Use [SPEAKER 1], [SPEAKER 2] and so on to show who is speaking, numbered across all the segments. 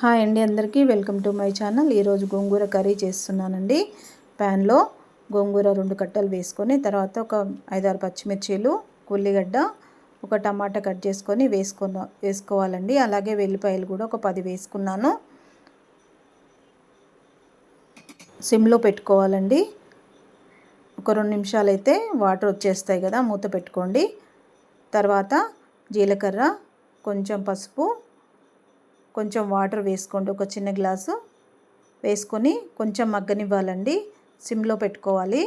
[SPEAKER 1] Hi అండి, అందరికీ welcome to my channel. ఈరోజు గోంగూర కర్రీ చేస్తున్నానండి. ప్యాన్లో గోంగూర 2 కట్టలు వేసుకొని, తర్వాత ఒక 5-6 పచ్చిమిర్చీలు, ఉల్లిగడ్డ, ఒక టమాటా కట్ చేసుకొని వేసుకోవాలండి. అలాగే వెల్లిపాయలు కూడా ఒక 10 వేసుకున్నాను. సిమ్లో పెట్టుకోవాలండి. ఒక 2 నిమిషాలు అయితే వాటర్ వచ్చేస్తాయి కదా, మూత పెట్టుకోండి. తర్వాత జీలకర్ర, కొంచెం పసుపు, కొంచెం వాటర్ వేసుకోండి. ఒక చిన్న గ్లాసు వేసుకొని కొంచెం మగ్గనివ్వాలండి. సిమ్లో పెట్టుకోవాలి.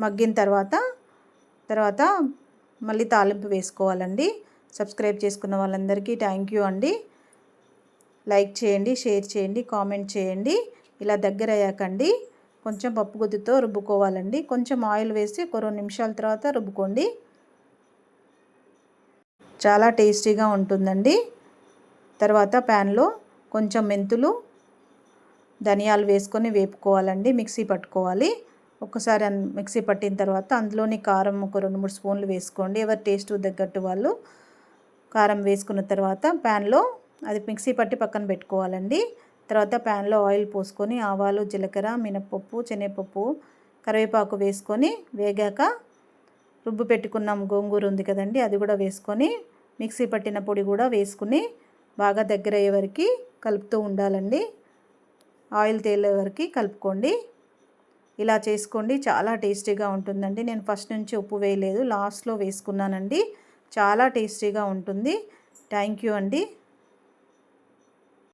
[SPEAKER 1] మగ్గిన తర్వాత మళ్ళీ తాలింపు వేసుకోవాలండి. సబ్స్క్రైబ్ చేసుకున్న వాళ్ళందరికీ థ్యాంక్ యూ అండి. లైక్ చేయండి, షేర్ చేయండి, కామెంట్ చేయండి. ఇలా దగ్గర అయ్యాకండి కొంచెం పప్పు గుత్తితో రుబ్బుకోవాలండి. కొంచెం ఆయిల్ వేసి ఒక 2 నిమిషాల తర్వాత రుబ్బుకోండి. చాలా టేస్టీగా ఉంటుందండి. తర్వాత ప్యాన్లో కొంచెం మెంతులు, ధనియాలు వేసుకొని వేపుకోవాలండి. మిక్సీ పట్టుకోవాలి. ఒక్కసారి మిక్సీ పట్టిన తర్వాత అందులోని కారం ఒక 2-3 స్పూన్లు వేసుకోండి. ఎవరి టేస్ట్ తగ్గట్టు వాళ్ళు కారం వేసుకున్న తర్వాత ప్యాన్లో అది మిక్సీ పట్టి పక్కన పెట్టుకోవాలండి. తర్వాత ప్యాన్లో ఆయిల్ పోసుకొని ఆవాలు, జీలకర్ర, మినపప్పు, శనగపప్పు, కరివేపాకు వేసుకొని వేగాక రుబ్బు పెట్టుకున్నాం గోంగూర ఉంది కదండి, అది కూడా వేసుకొని మిక్సీ పట్టిన పొడి కూడా వేసుకుని బాగా దగ్గర అయ్యే వరకు కలుపుతూ ఉండాలండి. ఆయిల్ తేలే వరకు కలుపుకోండి. ఇలా చేసుకోండి, చాలా టేస్టీగా ఉంటుందండి. నేను ఫస్ట్ నుంచి ఉప్పు వేయలేదు, లాస్ట్లో వేసుకున్నానండి. చాలా టేస్టీగా ఉంటుంది. థ్యాంక్ యూ అండి.